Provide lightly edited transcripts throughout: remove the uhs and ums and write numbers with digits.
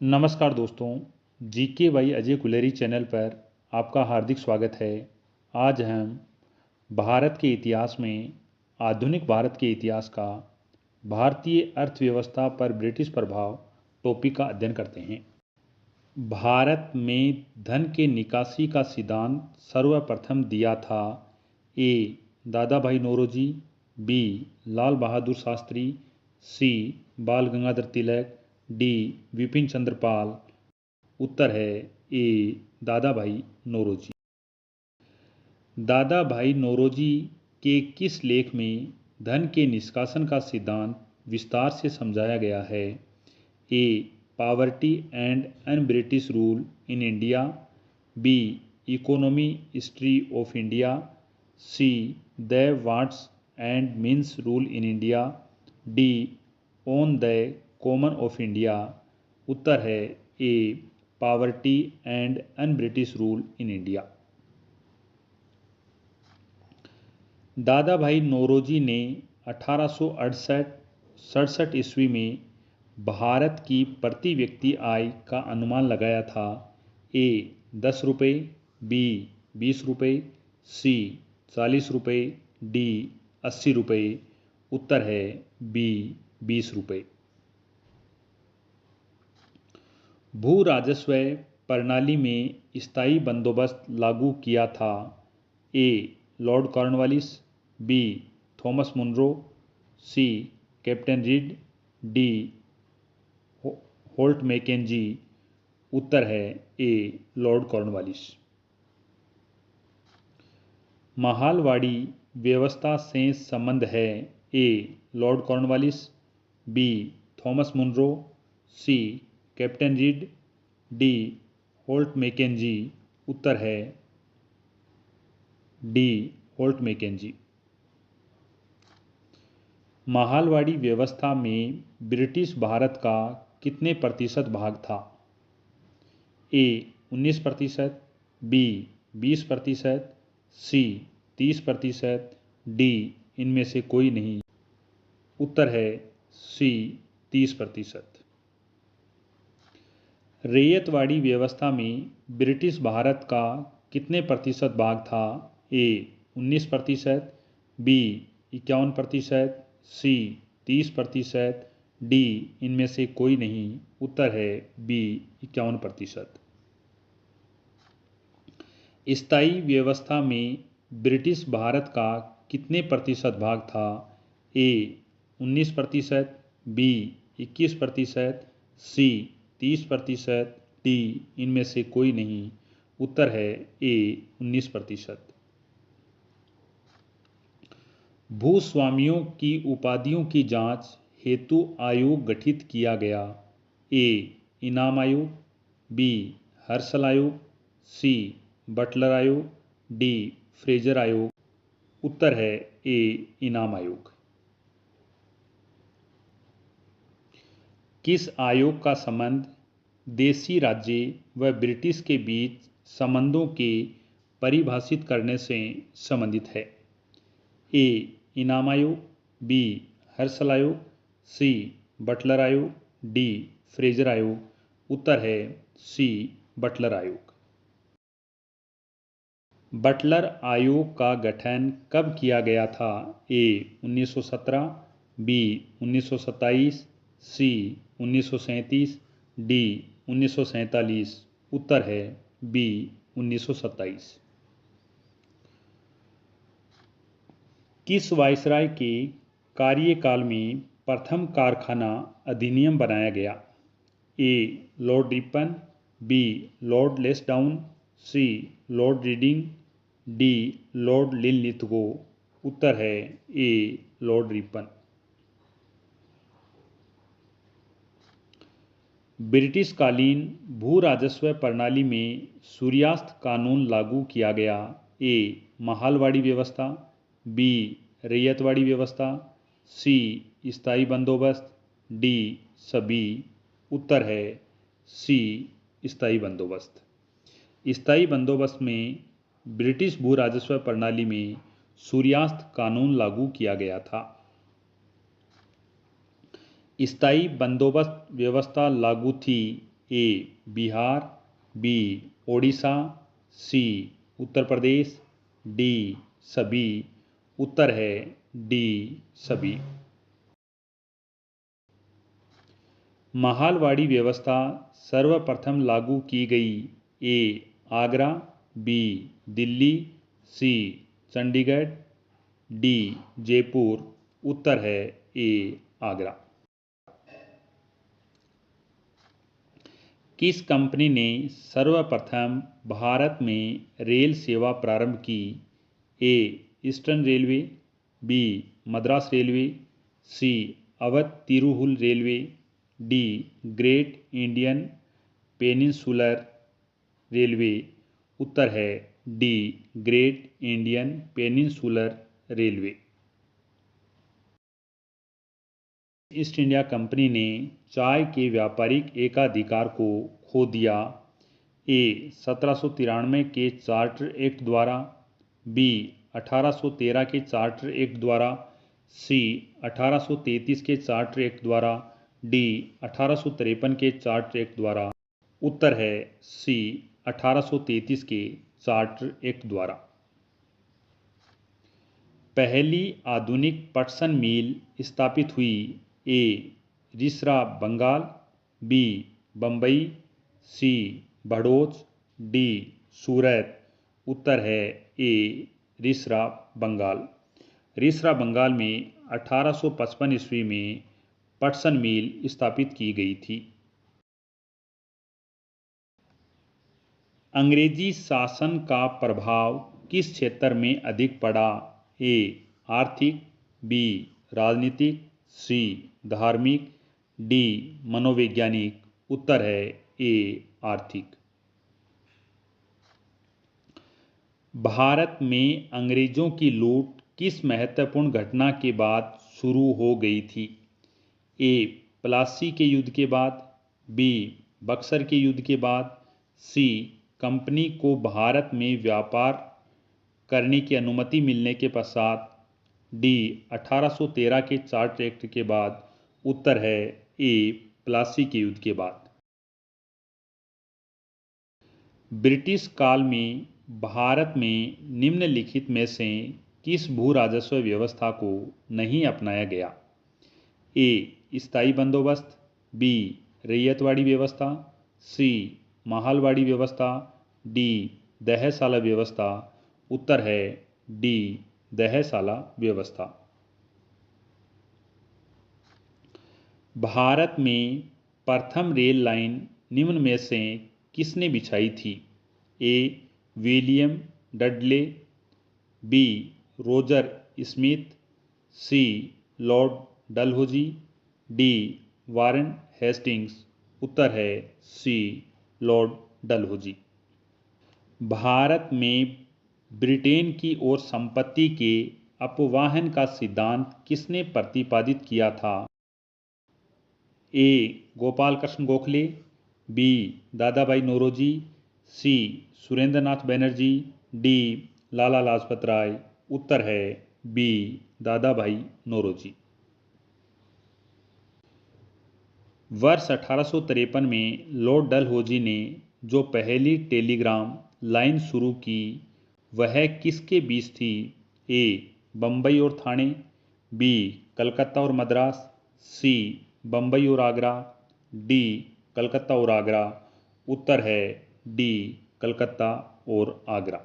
नमस्कार दोस्तों, GK by Ajay Guleri channel पर आपका हार्दिक स्वागत है। आज हम भारत के इतिहास में आधुनिक भारत के इतिहास का भारतीय अर्थव्यवस्था पर ब्रिटिश प्रभाव टॉपिक का अध्ययन करते हैं। भारत में धन के निकासी का सिद्धांत सर्वप्रथम दिया था ए. दादा भाई नौरोजी, बी. लाल बहादुर शास्त्री, सी. बाल गंगाधर तिलक, डी. विपिन चंद्र पाल। उत्तर है ए. दादा भाई नौरोजी। दादा भाई नौरोजी के किस लेख में धन के निष्कासन का सिद्धांत विस्तार से समझाया गया है? A. Poverty and un British rule in India, B. Economy history of India, C. The wants and means rule in India, D. On the common of India. उत्तर है A. Poverty and un British rule in India. Dadabhai Naoroji ने 1868 ईस्वी में भारत की प्रति व्यक्ति आय का अनुमान लगाया था। ए. 10 रुपये, बी. 20 रुपये, सी. 40 रुपये, डी. 80 रुपये। उत्तर है बी. 20 रुपये। भू राजस्व प्रणाली में स्थायी बंदोबस्त लागू किया था। A. Lord Cornwallis, B. Thomas Munro, C. Captain Reid, D. Holt Mackenzie. उत्तर है ए. Lord Cornwallis. महालवाड़ी व्यवस्था से संबंध है। A. Lord Cornwallis, B. Thomas Munro, C. Captain Reid, D. Holt Mackenzie. उत्तर है डी. Holt McKenzie. महालवाड़ी व्यवस्था में ब्रिटिश भारत का कितने प्रतिशत भाग था? ए. 19%, बी. 20%, सी. 30%, डी. इनमें से कोई नहीं। उत्तर है सी. 30%। रैयतवाड़ी व्यवस्था में ब्रिटिश भारत का कितने प्रतिशत भाग था? ए. 19%, बी. 51%, सी. 30%, डी. इनमें से कोई नहीं। उत्तर है बी. 51%। स्थायी व्यवस्था में ब्रिटिश भारत का कितने प्रतिशत भाग था? ए. 19%, बी. 21%, सी. 30%, डी. इनमें से कोई नहीं। उत्तर है ए. 19%। भूस्वामियों की उपाधियों की जांच हेतु आयोग गठित किया गया। ए. इनाम आयोग, बी. हर्षल आयोग, सी. बटलर आयोग, डी. फ्रेजर आयोग। उत्तर है ए. इनाम आयोग। किस आयोग का संबंध देशी राज्य व ब्रिटिश के बीच संबंधों के परिभाषित करने से संबंधित है? ए. इनाम आयोग, बी. हर्षल आयोग, सी. बटलर आयोग, डी. फ्रेजर आयोग। उत्तर है सी. बटलर आयोग। बटलर आयोग का गठन कब किया गया था? ए. 1917, बी. 1927, सी. 1937, डी. 1947। उत्तर है बी. 1927। किस वायसराय के कार्यकाल में प्रथम कारखाना अधिनियम बनाया गया? A. Lord Ripon, B. Lord Lansdowne, C. Lord Reading, D. Lord Linlithgow. उत्तर है ए. Lord Ripon. ब्रिटिश कालीन भू राजस्व प्रणाली में सूर्यास्त कानून लागू किया गया। ए. महालवाड़ी व्यवस्था, बी. रैयतवाड़ी व्यवस्था, सी. स्थायी बंदोबस्त, डी. सभी। उत्तर है सी. स्थायी बंदोबस्त। स्थायी बंदोबस्त में ब्रिटिश भू राजस्व प्रणाली में सूर्यास्त कानून लागू किया गया था। स्थायी बंदोबस्त व्यवस्था लागू थी ए बिहार, बी ओडिशा, सी उत्तर प्रदेश, डी सभी। उत्तर है डी सभी। महालवाड़ी व्यवस्था सर्वप्रथम लागू की गई। ए आगरा, बी दिल्ली, सी चंडीगढ़, डी जयपुर। उत्तर है ए आगरा। किस कंपनी ने सर्वप्रथम भारत में रेल सेवा प्रारंभ की? A Eastern Railway, B Madras Railway, C Awadh Tirhut Railway, D Great Indian Peninsular Railway. उत्तर है D Great Indian Peninsular Railway. East India Company ने चाय के व्यापारिक एकाधिकार को खो दिया। ए 1793 के चार्टर एक्ट द्वारा, बी 1813 के चार्टर एक्ट द्वारा, सी 1833 के चार्टर एक्ट द्वारा, डी 1853 के चार्टर एक्ट द्वारा। उत्तर है सी 1833 के चार्टर एक्ट द्वारा। पहली आधुनिक पटसन मिल स्थापित हुई। ए रिसरा बंगाल, बी बम्बई, सी भड़ोच, डी सूरत। उत्तर है ए रिसरा बंगाल। रिसरा बंगाल में 1855 ईस्वी में पटसन मिल स्थापित की गई थी। अंग्रेजी शासन का प्रभाव किस क्षेत्र में अधिक पड़ा? ए आर्थिक, बी राजनीतिक, सी धार्मिक, डी मनोवैज्ञानिक। उत्तर है ए आर्थिक। भारत में अंग्रेजों की लूट किस महत्वपूर्ण घटना के बाद शुरू हो गई थी? ए प्लासी के युद्ध के बाद, बी बक्सर के युद्ध के बाद, सी कंपनी को भारत में व्यापार करने की अनुमति मिलने के पश्चात, डी 1813 के चार्टर एक्ट के बाद। उत्तर है ए प्लासी के युद्ध के बाद। ब्रिटिश काल में भारत में निम्नलिखित में से किस भू राजस्व व्यवस्था को नहीं अपनाया गया? ए स्थायी बंदोबस्त, बी रैयतवाड़ी व्यवस्था, सी महालवाड़ी व्यवस्था, डी दहशाला व्यवस्था। उत्तर है डी दहशाला व्यवस्था। भारत में प्रथम रेल लाइन निम्न में से किसने बिछाई थी? A William Dudley, B Roger Smith, C Lord Dalhousie, D Warren Hastings. उत्तर है सी लॉर्ड डलहौजी। भारत में ब्रिटेन की ओर संपत्ति के अपवाहन का सिद्धांत किसने प्रतिपादित किया था? ए गोपाल कृष्ण गोखले, बी दादा भाई नौरोजी, सी सुरेंद्रनाथ बनर्जी, डी लाला लाजपत राय। उत्तर है बी दादा भाई नौरोजी। वर्ष 1853 में लॉर्ड डलहौजी ने जो पहली टेलीग्राम लाइन शुरू की वह किसके बीच थी? ए बम्बई और ठाणे, बी कलकत्ता और मद्रास, सी बम्बई और आगरा, डी कलकत्ता और आगरा। उत्तर है डी कलकत्ता और आगरा।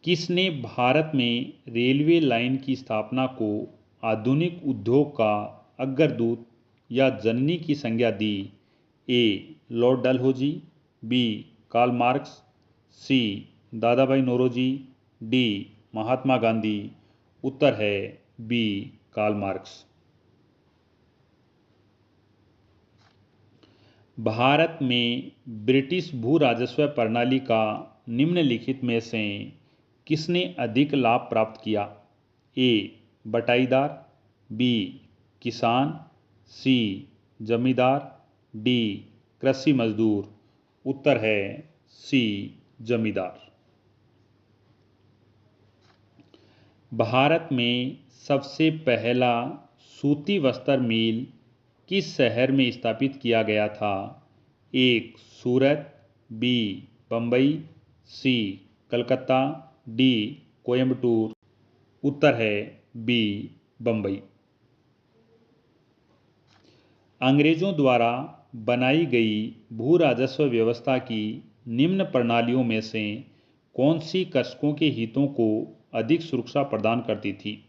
किसने भारत में रेलवे लाइन की स्थापना को आधुनिक उद्योग का अग्रदूत या जननी की संज्ञा दी? A Lord Dalhousie, B Karl Marx, C Dadabhai Naoroji, D Mahatma Gandhi. उत्तर है बी कार्ल मार्क्स। भारत में ब्रिटिश भू राजस्व प्रणाली का निम्नलिखित में से किसने अधिक लाभ प्राप्त किया? ए बटाईदार, बी किसान, सी जमींदार, डी कृषि मजदूर। उत्तर है सी जमींदार। भारत में सबसे पहला सूती वस्त्र मिल किस शहर में स्थापित किया गया था? एक सूरत, बी बम्बई, सी कलकत्ता, डी कोयम्बटूर। उत्तर है बी बम्बई। अंग्रेजों द्वारा बनाई गई भू राजस्व व्यवस्था की निम्न प्रणालियों में से कौन सी कृषकों के हितों को अधिक सुरक्षा प्रदान करती थी?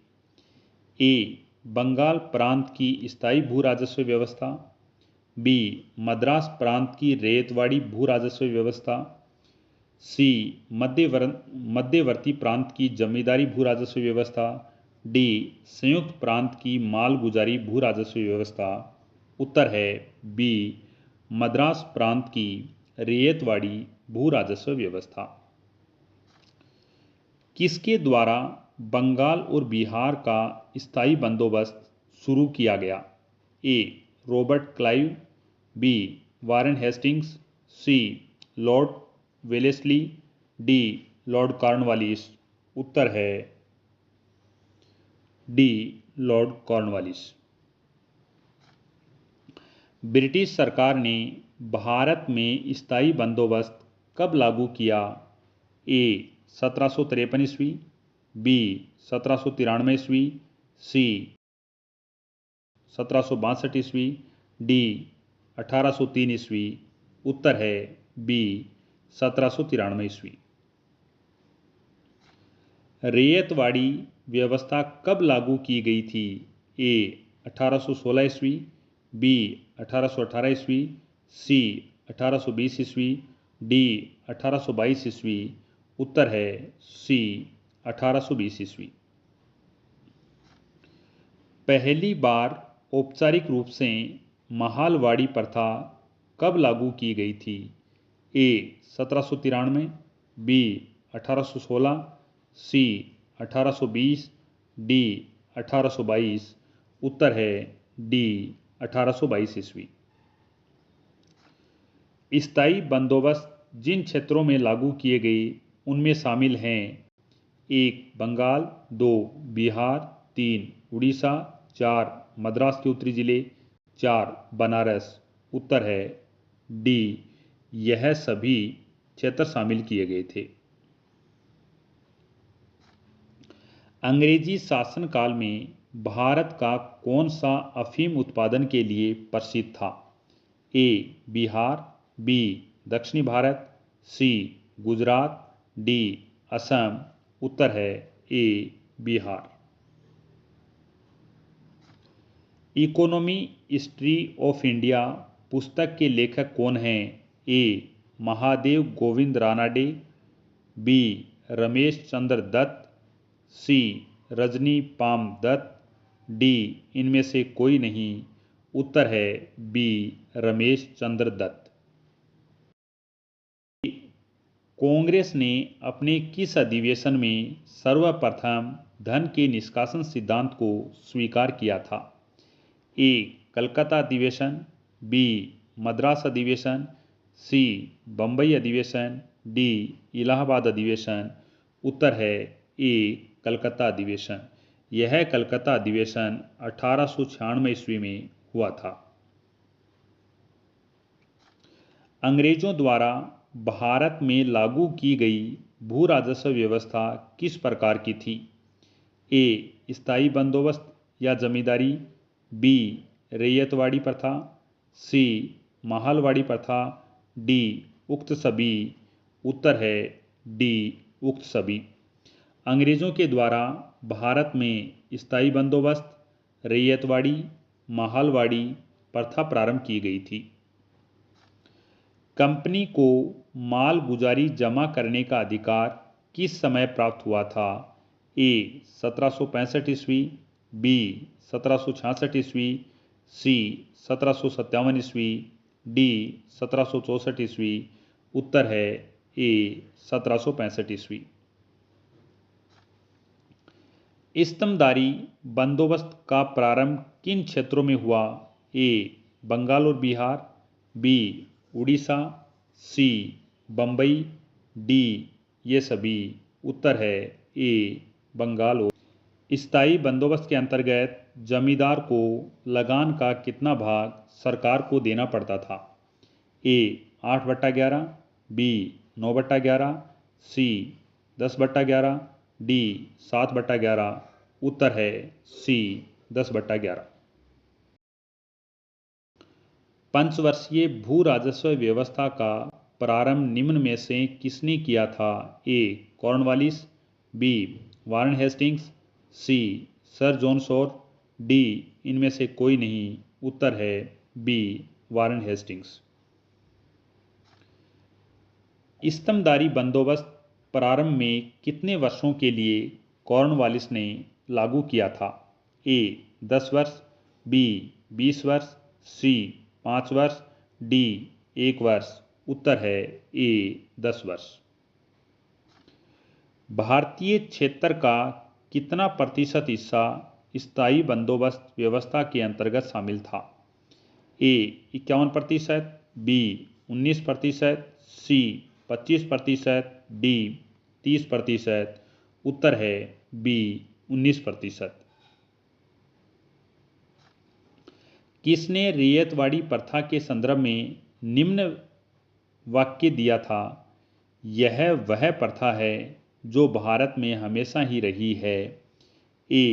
ए बंगाल प्रांत की स्थायी भू राजस्व व्यवस्था, बी मद्रास प्रांत की रैयतवाड़ी भू राजस्व व्यवस्था, सी मध्यवर्ती प्रांत की जमींदारी भू राजस्व व्यवस्था, डी संयुक्त प्रांत की मालगुजारी भू राजस्व व्यवस्था। उत्तर है बी मद्रास प्रांत की रैयतवाड़ी भू राजस्व व्यवस्था। किसके द्वारा बंगाल और बिहार का स्थायी बंदोबस्त शुरू किया गया? A Robert Clive, B Warren Hastings, C Lord Wellesley, D Lord Cornwallis. उत्तर है डी लॉर्ड कॉर्नवालिस। ब्रिटिश सरकार ने भारत में स्थायी बंदोबस्त कब लागू किया? ए 1753 ईस्वी, बी 1793 ईस्वी, सी 1762 ईस्वी, डी 1803 ईस्वी। उत्तर है बी 1793 ईस्वी। रैयतवाड़ी व्यवस्था कब लागू की गई थी? ए 1816 ईस्वी, बी 1818 ईस्वी, सी 1820 ईस्वी, डी 1822 ईस्वी। उत्तर है सी 1820 ईस्वी। पहली बार औपचारिक रूप से महालवाड़ी प्रथा कब लागू की गई थी? ए 1793, बी 1816, सी 1820, डी 1822। उत्तर है डी 1822 ईस्वी। स्थायी बंदोबस्त जिन क्षेत्रों में लागू किए गए उनमें शामिल हैं: एक बंगाल, दो बिहार, तीन उड़ीसा, चार मद्रास के उत्तरी जिले, चार बनारस। उत्तर है डी यह सभी क्षेत्र शामिल किए गए थे। अंग्रेजी शासनकाल में भारत का कौन सा अफीम उत्पादन के लिए प्रसिद्ध था? ए बिहार, बी दक्षिणी भारत, सी गुजरात, डी असम। उत्तर है A Bihar. Economy history of India पुस्तक के लेखक कौन हैं? A Mahadev Govind Ranade, B Ramesh Chandra Dutt, C Rajani Palme Dutt, D इनमें से कोई नहीं। उत्तर है बी रमेश चंद्र दत्त। कांग्रेस ने अपने किस अधिवेशन में सर्वप्रथम धन के निष्कासन सिद्धांत को स्वीकार किया था? ए कलकत्ता अधिवेशन, बी मद्रास अधिवेशन, सी बम्बई अधिवेशन, डी इलाहाबाद अधिवेशन। उत्तर है ए कलकत्ता अधिवेशन। यह कलकत्ता अधिवेशन 1896 ईस्वी में हुआ था। अंग्रेजों द्वारा भारत में लागू की गई भू राजस्व व्यवस्था किस प्रकार की थी? ए स्थायी बंदोबस्त या जमींदारी, बी रैयतवाड़ी प्रथा, सी महालवाड़ी प्रथा, डी उक्त सभी। उत्तर है डी उक्त सभी। अंग्रेजों के द्वारा भारत में स्थायी बंदोबस्त, रैयतवाड़ी, महालवाड़ी प्रथा प्रारंभ की गई थी। कंपनी को माल गुजारी जमा करने का अधिकार किस समय प्राप्त हुआ था? ए 1765 ईस्वी, बी 1766 ईस्वी, सी 1757 ईस्वी, डी 1764 ईस्वी। उत्तर है ए 1765 ईस्वी। स्तंभदारी बंदोबस्त का प्रारंभ किन क्षेत्रों में हुआ? ए बंगाल और बिहार, बी उड़ीसा, सी बम्बई, डी ये सभी। उत्तर है ए बंगाल और। स्थायी बंदोबस्त के अंतर्गत जमींदार को लगान का कितना भाग सरकार को देना पड़ता था? ए 8/11, बी 9/11, सी 10/11, डी 7/11। उत्तर है सी 10/11। पंचवर्षीय भू राजस्व व्यवस्था का प्रारंभ निम्न में से किसने किया था? ए कॉर्नवालिस, बी वारन हेस्टिंग्स, सी सर जॉन शोर, डी इनमें से कोई नहीं। उत्तर है बी वारन हेस्टिंग्स। स्तंभदारी बंदोबस्त प्रारंभ में कितने वर्षों के लिए कॉर्नवालिस ने लागू किया था? ए 10 वर्ष, बी 20 वर्ष, सी 5 वर्ष, डी 1 वर्ष। उत्तर है ए 10 वर्ष। भारतीय क्षेत्र का कितना प्रतिशत हिस्सा स्थायी बंदोबस्त व्यवस्था के अंतर्गत शामिल था? ए 51%, बी 19%, सी 25%, डी 30%। उत्तर है बी 19%। किसने रैयतवाड़ी प्रथा के संदर्भ में निम्न वाक्य दिया था? यह वह प्रथा है जो भारत में हमेशा ही रही है। ए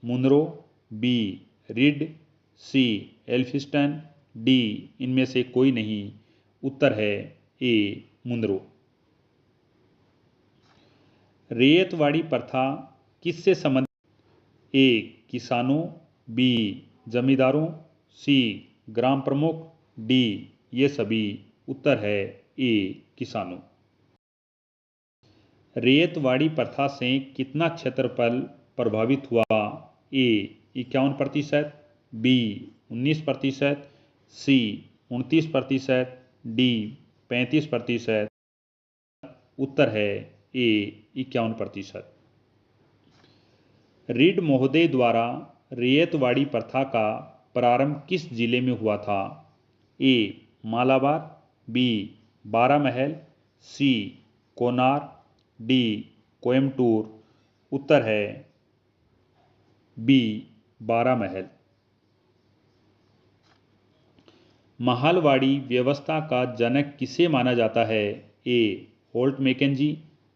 मुनरो, बी रिड, सी एल्फिंस्टन, डी इनमें से कोई नहीं। उत्तर है ए मुनरो। रैयतवाड़ी प्रथा किससे संबंधित? ए किसानों, बी जमींदारों, सी ग्राम प्रमुख, डी ये सभी। उत्तर है ए किसानों। रैयतवाड़ी प्रथा से कितना क्षेत्रफल प्रभावित हुआ? ए 51%, बी 19%, सी 29%, डी 35%। उत्तर है ए 51%। रीड महोदय द्वारा रैयतवाड़ी प्रथा का प्रारंभ किस जिले में हुआ था? ए मालाबार, बी बारामहल, सी कोनार, डी कोयम्बटूर। उत्तर है बी बारामहल। महालवाड़ी व्यवस्था का जनक किसे माना जाता है? ए होल्ट मैकेंजी,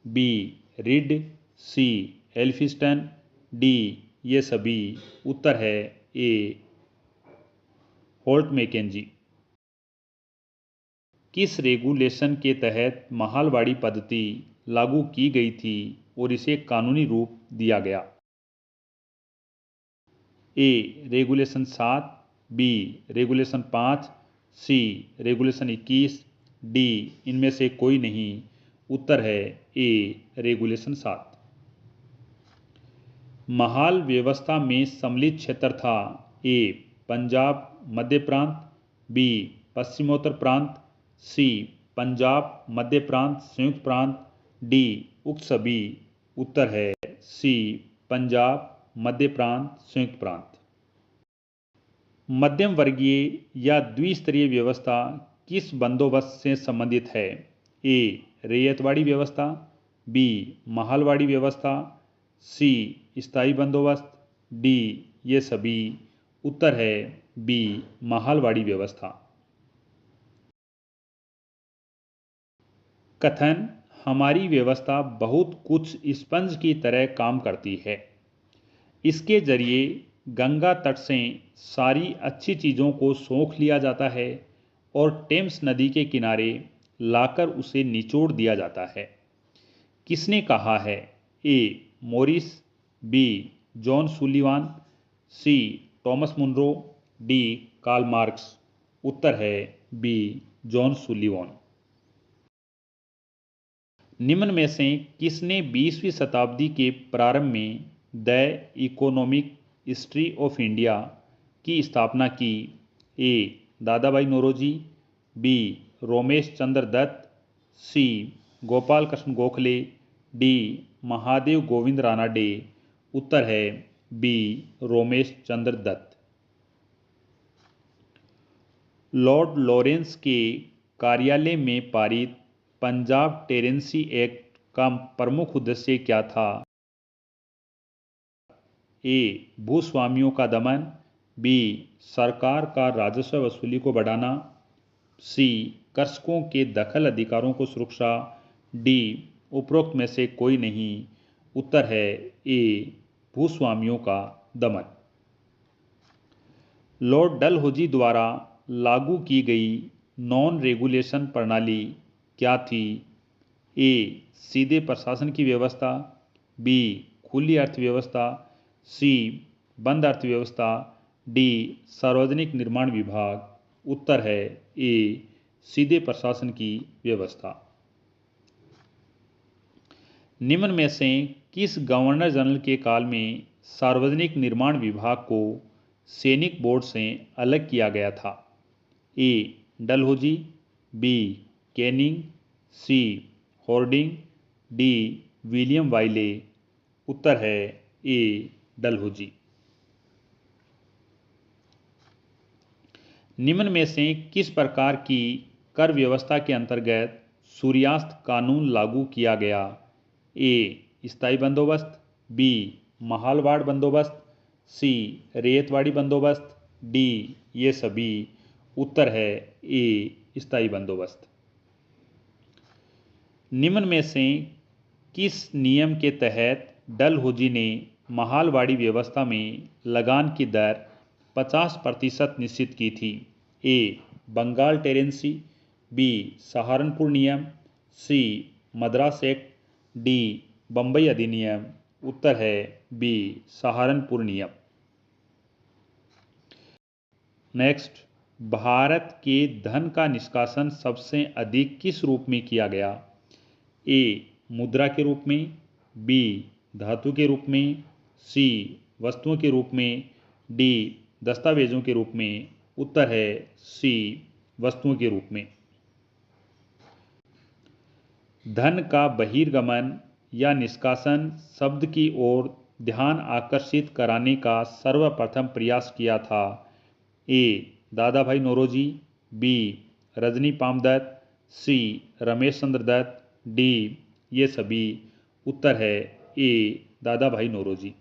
बी रीड, सी एल्फिंस्टन, डी ये सभी। उत्तर है ए होल्ट मैकेंजी। किस रेगुलेशन के तहत महालवाड़ी पद्धति लागू की गई थी और इसे कानूनी रूप दिया गया? ए रेगुलेशन 7, बी रेगुलेशन 5, सी रेगुलेशन 21, डी इनमें से कोई नहीं। उत्तर है ए रेगुलेशन 7। महाल व्यवस्था में सम्मिलित क्षेत्र था? ए पंजाब मध्य प्रांत, बी पश्चिमोत्तर प्रांत, सी पंजाब मध्य प्रांत संयुक्त प्रांत, डी उक्त सभी। उत्तर है सी पंजाब मध्य प्रांत संयुक्त प्रांत। मध्यम वर्गीय या द्विस्तरीय व्यवस्था किस बंदोबस्त से संबंधित है? ए रैयतवाड़ी व्यवस्था, बी महालवाड़ी व्यवस्था, सी स्थायी बंदोबस्त, डी ये सभी। उत्तर है बी महालवाड़ी व्यवस्था। कथन हमारी व्यवस्था बहुत कुछ स्पंज की तरह काम करती है। इसके जरिए गंगा तट से सारी अच्छी चीज़ों को सोख लिया जाता है और टेम्स नदी के किनारे लाकर उसे निचोड़ दिया जाता है। किसने कहा है? A Morris, B John Sullivan, C Thomas Munro, D Karl Marx. उत्तर है बी जॉन सुलिवान। निम्न में से किसने 20वीं शताब्दी के प्रारंभ में the economic history of India की स्थापना की? ए दादाभाई नौरोजी, बी रोमेश चंद्र दत्त, सी गोपाल कृष्ण गोखले, डी महादेव गोविंद रानाडे। उत्तर है बी रोमेश चंद्र दत्त। लॉर्ड लॉरेंस के कार्यालय में पारित पंजाब टेरेंसी एक्ट का प्रमुख उद्देश्य क्या था? ए भूस्वामियों का दमन, बी सरकार का राजस्व वसूली को बढ़ाना, सी कृषकों के दखल अधिकारों को सुरक्षा, डी उपरोक्त में से कोई नहीं। उत्तर है ए भूस्वामियों का दमन। लॉर्ड डलहौजी द्वारा लागू की गई नॉन रेगुलेशन प्रणाली क्या थी? ए सीधे प्रशासन की व्यवस्था, बी खुली अर्थव्यवस्था, सी बंद अर्थव्यवस्था, डी सार्वजनिक निर्माण विभाग। उत्तर है ए सीधे प्रशासन की व्यवस्था। निम्न में से किस गवर्नर जनरल के काल में सार्वजनिक निर्माण विभाग को सैनिक बोर्ड से अलग किया गया था? ए डलहौजी, बी कैनिंग, सी हॉर्डिंग, डी विलियम वाइले। उत्तर है ए डलहौजी। निम्न में से किस प्रकार की कर व्यवस्था के अंतर्गत सूर्यास्त कानून लागू किया गया? ए स्थायी बंदोबस्त, बी माहलवाड़ बंदोबस्त, सी रेतवाड़ी बंदोबस्त, डी ये सभी। उत्तर है ए स्थायी बंदोबस्त। निम्न में से किस नियम के तहत डलहौजी ने माहलवाड़ी व्यवस्था में लगान की दर 50% निश्चित की थी? ए बंगाल टेरेंसी, बी सहारनपुर नियम, सी मद्रास एक्ट, डी बम्बई अधिनियम। उत्तर है बी सहारनपुर नियम। नेक्स्ट, भारत के धन का निष्कासन सबसे अधिक किस रूप में किया गया? ए मुद्रा के रूप में, बी धातु के रूप में, सी वस्तुओं के रूप में, डी दस्तावेजों के रूप में। उत्तर है सी वस्तुओं के रूप में। धन का बहिर्गमन या निष्कासन शब्द की ओर ध्यान आकर्षित कराने का सर्वप्रथम प्रयास किया था? ए दादा भाई नौरोजी, बी रजनी पामदत्त, सी रमेश चंद्र दत्त, डी ये सभी। उत्तर है ए दादा भाई नौरोजी।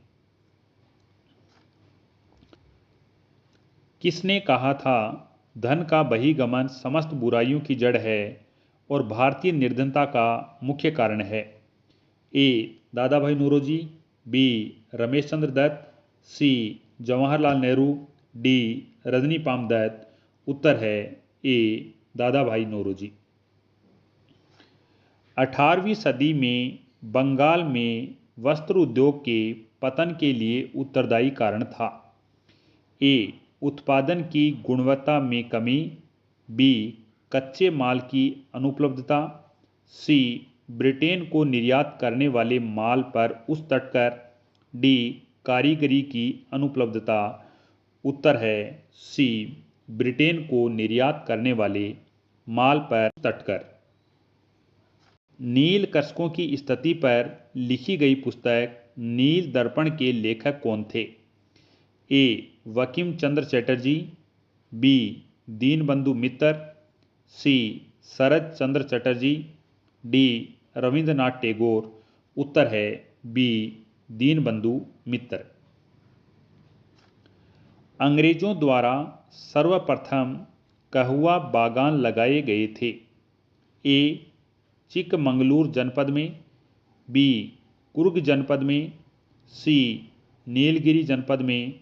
किसने कहा था धन का बहिर्गमन समस्त बुराइयों की जड़ है और भारतीय निर्धनता का मुख्य कारण है? ए दादा भाई नौरोजी, बी रमेश चंद्र दत्त, सी जवाहरलाल नेहरू, डी रजनी पामदत्त। उत्तर है ए दादा भाई नौरोजी। 18वीं सदी में बंगाल में वस्त्र उद्योग के पतन के लिए उत्तरदायी कारण था? ए उत्पादन की गुणवत्ता में कमी, बी कच्चे माल की अनुपलब्धता, सी ब्रिटेन को निर्यात करने वाले माल पर उस तट कर, डी कारीगरी की अनुपलब्धता। उत्तर है सी ब्रिटेन को निर्यात करने वाले माल पर तटकर। नील कृषकों की स्थिति पर लिखी गई पुस्तक नील दर्पण के लेखक कौन थे? ए बंकिम चंद्र चटर्जी, बी दीनबंधु मित्र, सी शरद चंद्र चटर्जी, डी रविंद्रनाथ टैगोर। उत्तर है बी दीनबंधु मित्र। अंग्रेजों द्वारा सर्वप्रथम कहवा बागान लगाए गए थे? ए चिकमंगलूर जनपद में, बी कुर्ग जनपद में, सी नीलगिरी जनपद में,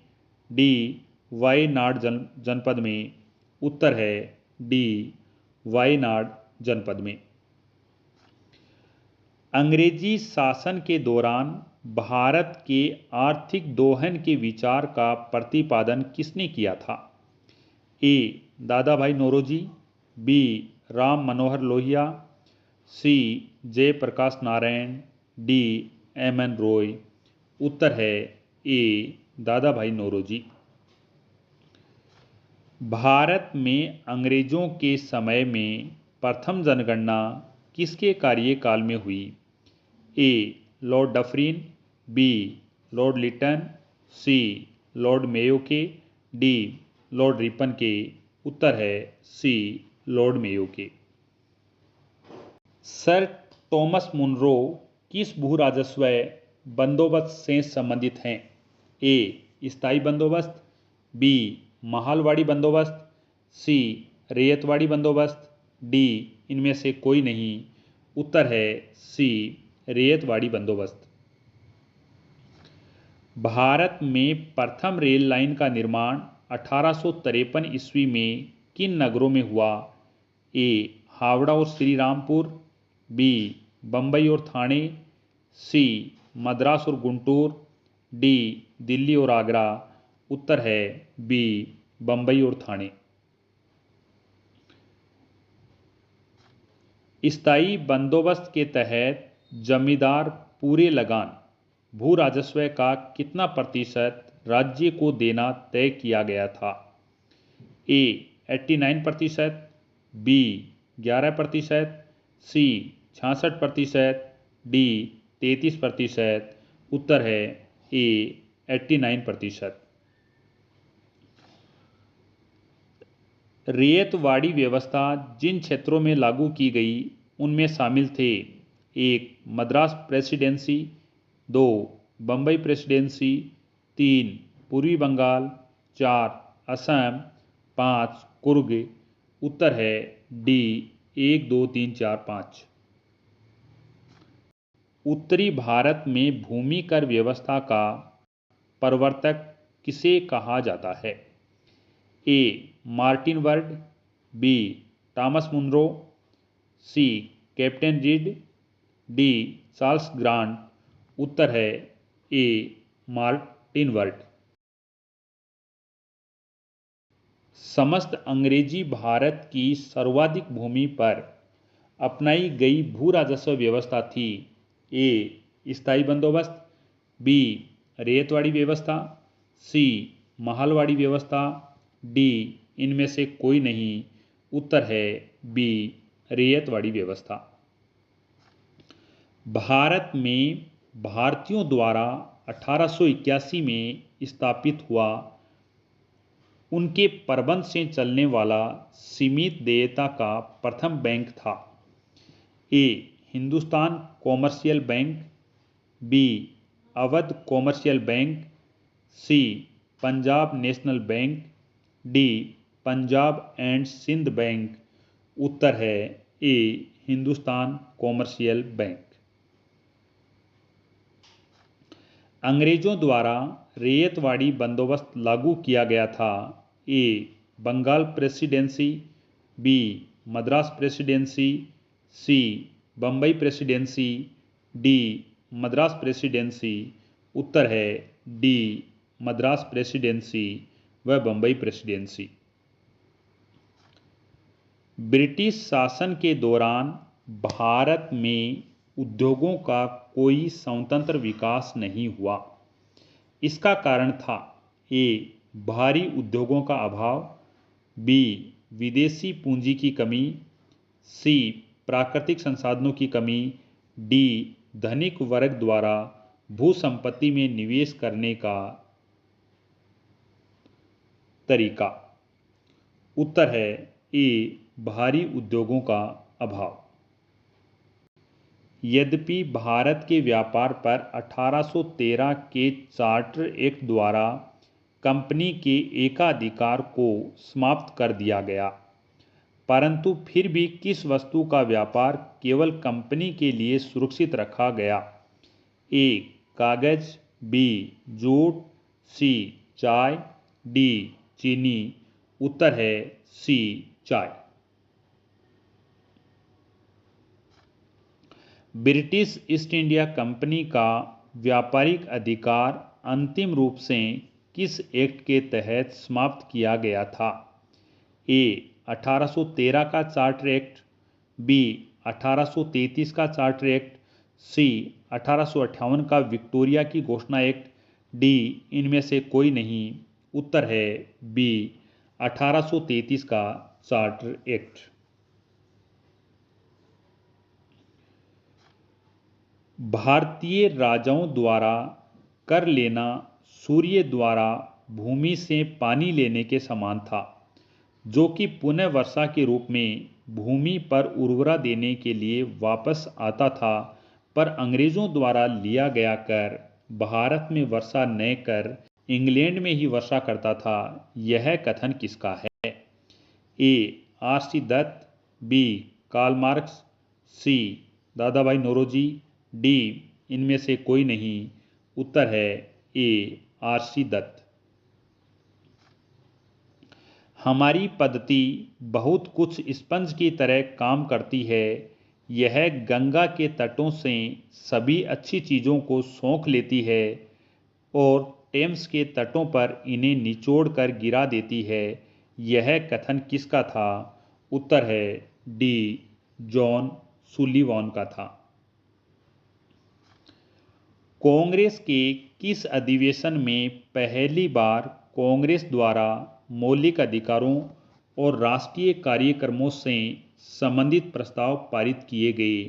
डी वायनाड जनपद में। उत्तर है डी वायनाड जनपद में। अंग्रेजी शासन के दौरान भारत के आर्थिक दोहन के विचार का प्रतिपादन किसने किया था? ए दादा भाई नौरोजी, बी राम मनोहर लोहिया, सी जयप्रकाश नारायण, डी एम.एन. रॉय। उत्तर है ए दादा भाई नौरोजी। भारत में अंग्रेजों के समय में प्रथम जनगणना किसके कार्यकाल में हुई? A Lord Dufferin, B Lord Lytton, C Lord Mayo के, डी लॉर्ड रिपन के। उत्तर है सी लॉर्ड मेयो के। सर थॉमस मुनरो किस भू राजस्व बंदोबस्त से संबंधित हैं? ए स्थायी बंदोबस्त, बी महालवाड़ी बंदोबस्त, सी रैयतवाड़ी बंदोबस्त, डी इनमें से कोई नहीं। उत्तर है सी रैयतवाड़ी बंदोबस्त। भारत में प्रथम रेल लाइन का निर्माण 1853 ईस्वी में किन नगरों में हुआ? ए हावड़ा और श्री रामपुर, बी बम्बई और ठाणे, सी मद्रास और गुंटूर, डी दिल्ली और आगरा। उत्तर है बी बम्बई और ठाणे। स्थायी बंदोबस्त के तहत जमींदार पूरे लगान भू राजस्व का कितना प्रतिशत राज्य को देना तय किया गया था? ए 89%, बी 11%, सी 66%, डी 33%। उत्तर है ए 89%। रैयतवाड़ी व्यवस्था जिन क्षेत्रों में लागू की गई उनमें शामिल थे: एक मद्रास प्रेसिडेंसी, दो बम्बई प्रेसिडेंसी, तीन पूर्वी बंगाल, चार असम, पाँच कुर्ग। उत्तर है डी 1, 2, 3, 4, 5। उत्तरी भारत में भूमि कर व्यवस्था का प्रवर्तक किसे कहा जाता है? A Martin Bird, B Thomas Munro, C Captain Reid, D Charles Grant. उत्तर है ए मार्टिन वर्ड। समस्त अंग्रेजी भारत की सर्वाधिक भूमि पर अपनाई गई भू राजस्व व्यवस्था थी: ए स्थायी बंदोबस्त, बी रैयतवाड़ी व्यवस्था, सी महालवाड़ी व्यवस्था, डी इनमें से कोई नहीं। उत्तर है बी रैयतवाड़ी व्यवस्था। भारत में भारतीयों द्वारा 1881 में स्थापित हुआ उनके प्रबंध से चलने वाला सीमित देयता का प्रथम बैंक था: A Hindustan Commercial Bank, B Awadh Commercial Bank, C Punjab National Bank, D Punjab and Sindh Bank. उत्तर है ए हिंदुस्तान कॉमर्शियल बैंक। अंग्रेजों द्वारा रैयतवाड़ी बंदोबस्त लागू किया गया था: A Bengal Presidency, B Madras Presidency, C Bombay Presidency, D Madras Presidency. उत्तर है डी मद्रास प्रेसिडेंसी व बम्बई प्रेसिडेंसी। ब्रिटिश शासन के दौरान भारत में उद्योगों का कोई स्वतंत्र विकास नहीं हुआ। इसका कारण था: ए भारी उद्योगों का अभाव, बी विदेशी पूंजी की कमी, सी प्राकृतिक संसाधनों की कमी, डी धनिक वर्ग द्वारा भू संपत्ति में निवेश करने का तरीका। उत्तर है ए भारी उद्योगों का अभाव। यद्यपि भारत के व्यापार पर 1813 के चार्टर एक्ट द्वारा कंपनी के एकाधिकार को समाप्त कर दिया गया, परंतु फिर भी किस वस्तु का व्यापार केवल कंपनी के लिए सुरक्षित रखा गया? ए कागज, बी जूट, सी चाय, डी चीनी। उत्तर है सी चाय। ब्रिटिश ईस्ट इंडिया कंपनी का व्यापारिक अधिकार अंतिम रूप से किस एक्ट के तहत समाप्त किया गया था? ए 1813 का चार्टर एक्ट, बी 1833 का चार्टर एक्ट, सी 1858 का विक्टोरिया की घोषणा एक्ट, डी इनमें से कोई नहीं। उत्तर है बी 1833 का चार्टर एक्ट। भारतीय राजाओं द्वारा कर लेना सूर्य द्वारा भूमि से पानी लेने के समान था, जो कि पुनः वर्षा के रूप में भूमि पर उर्वरा देने के लिए वापस आता था। पर अंग्रेजों द्वारा लिया गया कर भारत में वर्षा न कर इंग्लैंड में ही वर्षा करता था, यह कथन किसका है? A. R C. Dutt, B. Karl Marx, C. Dadabhai Naoroji, D. इनमें से कोई नहीं। उत्तर है ए. आर.सी. दत्त। हमारी पद्धति बहुत कुछ स्पंज की तरह काम करती है। यह गंगा के तटों से सभी अच्छी चीज़ों को सोख लेती है और टेम्स के तटों पर इन्हें निचोड़ कर गिरा देती है। यह कथन किसका था? उत्तर है डी. जॉन सुलिवान का था। कांग्रेस के किस अधिवेशन में पहली बार कांग्रेस द्वारा मौलिक अधिकारों और राष्ट्रीय कार्यक्रमों से संबंधित प्रस्ताव पारित किए गए?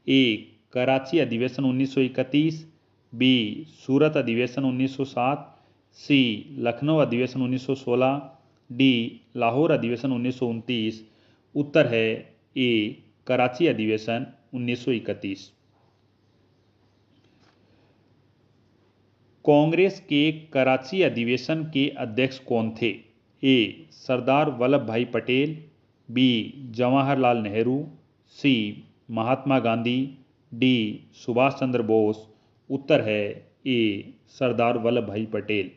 ए. कराची अधिवेशन 1931, बी. सूरत अधिवेशन 1907, सी. लखनऊ अधिवेशन 1916, डी. लाहौर अधिवेशन 1929। उत्तर है ए. कराची अधिवेशन 1931। कांग्रेस के कराची अधिवेशन के अध्यक्ष कौन थे? ए. सरदार वल्लभ भाई पटेल, बी. जवाहरलाल नेहरू, सी. महात्मा गांधी, डी. सुभाष चंद्र बोस। उत्तर है ए. सरदार वल्लभ भाई पटेल।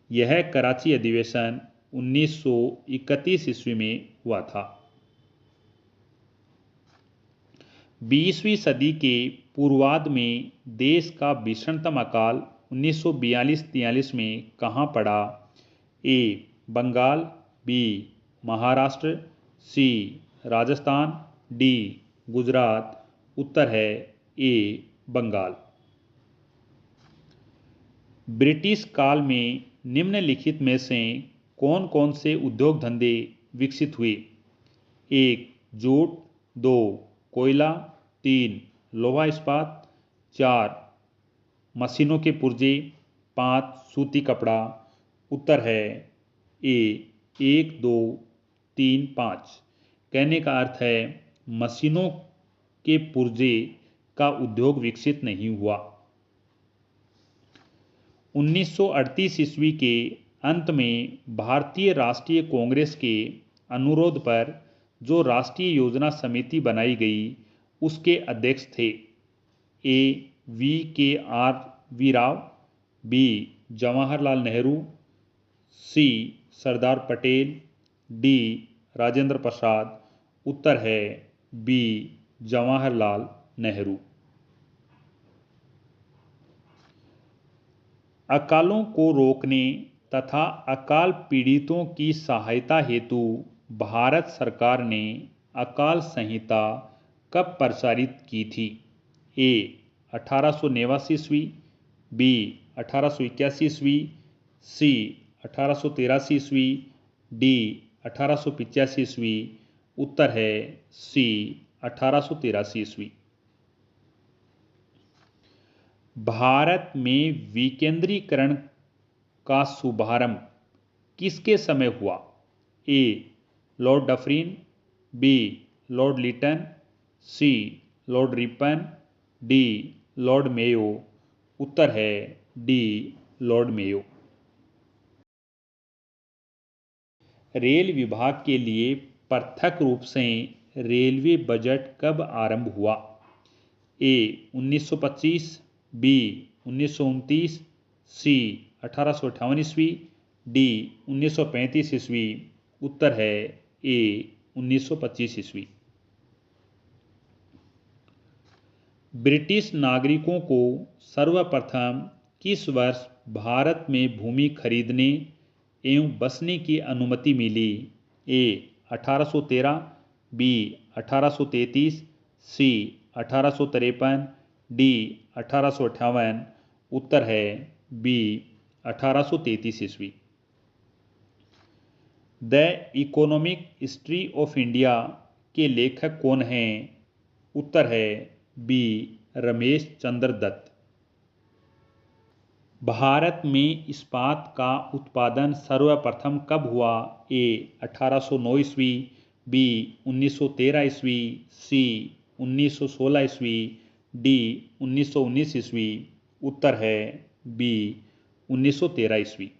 यह कराची अधिवेशन 1931 ईस्वी में हुआ था। 20वीं सदी के पूर्वार्ध में देश का भीषणतम अकाल 1942-43 में कहाँ पड़ा? ए. बंगाल, बी. महाराष्ट्र, सी. राजस्थान, डी. गुजरात। उत्तर है ए. बंगाल। ब्रिटिश काल में निम्नलिखित में से कौन कौन से उद्योग धंधे विकसित हुए? 1. जूट, 2. कोयला, 3. लोहा इस्पात, 4. मशीनों के पुर्जे, 5. सूती कपड़ा। उत्तर है ए. 1, 2, 3, 5। कहने का अर्थ है मशीनों के पुर्जे का उद्योग विकसित नहीं हुआ। 1938 ईस्वी के अंत में भारतीय राष्ट्रीय कांग्रेस के अनुरोध पर जो राष्ट्रीय योजना समिति बनाई गई उसके अध्यक्ष थे? A. V Rao, B. Jawaharlal Nehru, C. Sardar Patel, D. Rajendra Prasad. उत्तर है बी. जवाहरलाल नेहरू। अकालों को रोकने तथा अकाल पीड़ितों की सहायता हेतु भारत सरकार ने अकाल संहिता कब प्रसारित की थी? ए. 1889 ईस्वी, बी. 1881 ईस्वी, सी. 1883 ईस्वी, डी. 1885 ईस्वी। उत्तर है सी. 1883 ईस्वी। भारत में विकेंद्रीकरण का शुभारंभ किसके समय हुआ? A. Lord Dufferin, B. Lord Lytton, C. Lord Ripon, D. Lord Mayo. उत्तर है डी. Lord Mayo. रेल विभाग के लिए पृथक रूप से रेलवे बजट कब आरंभ हुआ? ए. 1925, बी. 1929, सी. 1858 ईस्वी, डी. 1935 ईस्वी। उत्तर है ए. 1925 ईस्वी। ब्रिटिश नागरिकों को सर्वप्रथम किस वर्ष भारत में भूमि खरीदने एवं बसने की अनुमति मिली? ए. 1813, बी. 1833, सी. 1853, डी. 1858। उत्तर है बी. 1833 ईस्वी। The economic history of India के लेखक कौन हैं? उत्तर है बी. रमेश चंद्र दत्त। भारत में इस्पात का उत्पादन सर्वप्रथम कब हुआ? ए. 1809 ईस्वी, बी. 1913 ईस्वी, सी. 1916 ईस्वी, डी. 1919 ईस्वी। उत्तर है बी. 1913 ईस्वी।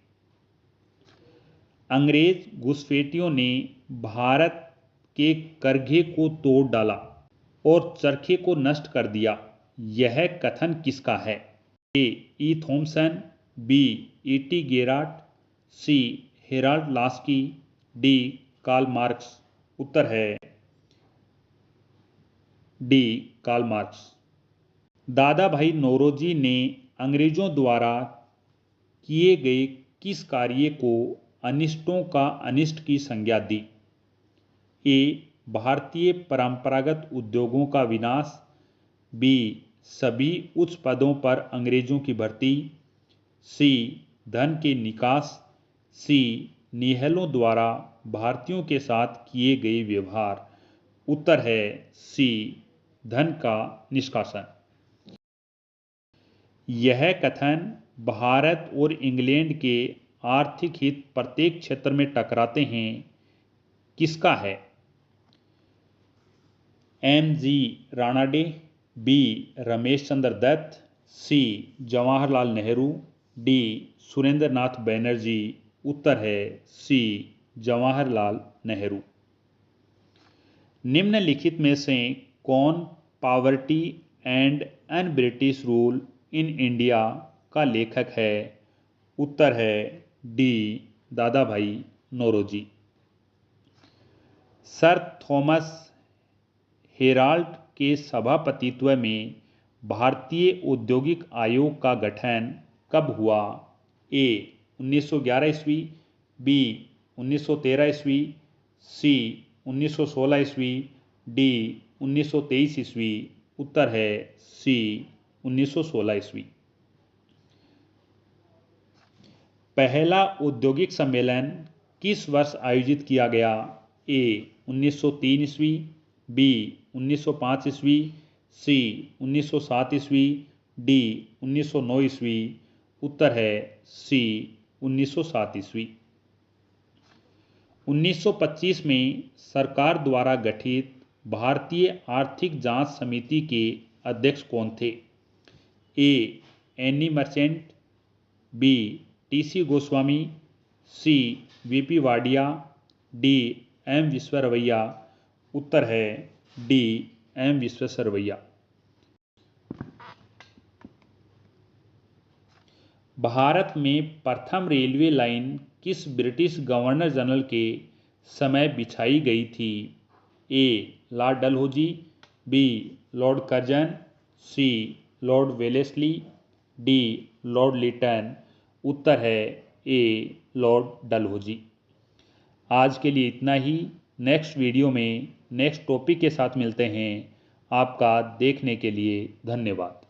अंग्रेज घुसपैठियों ने भारत के करघे को तोड़ डाला और चरखे को नष्ट कर दिया, यह कथन किसका है? A. E. Thomson, B. E. T. Garrett, C. Harold Laski, D. Karl Marx. उत्तर है डी. Karl marks. दादा भाई नौरोजी ने अंग्रेजों द्वारा किए गए किस कार्य को अनिष्टों का अनिष्ट की संज्ञा दी? ए. भारतीय परंपरागत उद्योगों का विनाश, बी. सभी उच्च पदों पर अंग्रेजों की भर्ती, सी. धन के निकास, सी. निहलों द्वारा भारतीयों के साथ किए गए व्यवहार। उत्तर है सी. धन का निष्कासन। यह कथन भारत और इंग्लैंड के आर्थिक हित प्रत्येक क्षेत्र में टकराते हैं किसका है? एम. जी. राणाडे, बी. रमेश चंद्र दत्त, सी. जवाहरलाल नेहरू, डी. सुरेंद्र नाथ बनर्जी। उत्तर है सी. जवाहरलाल नेहरू। निम्नलिखित में से कौन poverty and un British rule in India का लेखक है? उत्तर है डी. दादा भाई नौरोजी। सर थॉमस हेराल्ड के सभापतित्व में भारतीय औद्योगिक आयोग का गठन कब हुआ? ए. 1911 ईस्वी, बी. 1913 ईस्वी, सी. 1916 ईस्वी, डी. 1923 ईस्वी। उत्तर है सी. 1916 ईस्वी। पहला औद्योगिक सम्मेलन किस वर्ष आयोजित किया गया? ए. 1903 ईस्वी, बी. 1905 ईस्वी, सी. 1907 ईस्वी, डी. 1909 ईस्वी। उत्तर है सी. 1907 ईस्वी। 1925 में सरकार द्वारा गठित भारतीय आर्थिक जांच समिति के अध्यक्ष कौन थे? A. Annie Merchant, B. T C. Goswami, C. V P. Wadia, D. M. Visvesvaraya. उत्तर है डी. एम. विश्वेश्वरैया। भारत में प्रथम रेलवे लाइन किस ब्रिटिश गवर्नर जनरल के समय बिछाई गई थी? A. Lord Dalhousie, B. Lord Curzon, C. Lord Wellesley, D. Lord Lytton. उत्तर है ए. Lord Dalhousie. आज के लिए इतना ही। नेक्स्ट वीडियो में नेक्स्ट टॉपिक के साथ मिलते हैं। आपका देखने के लिए धन्यवाद।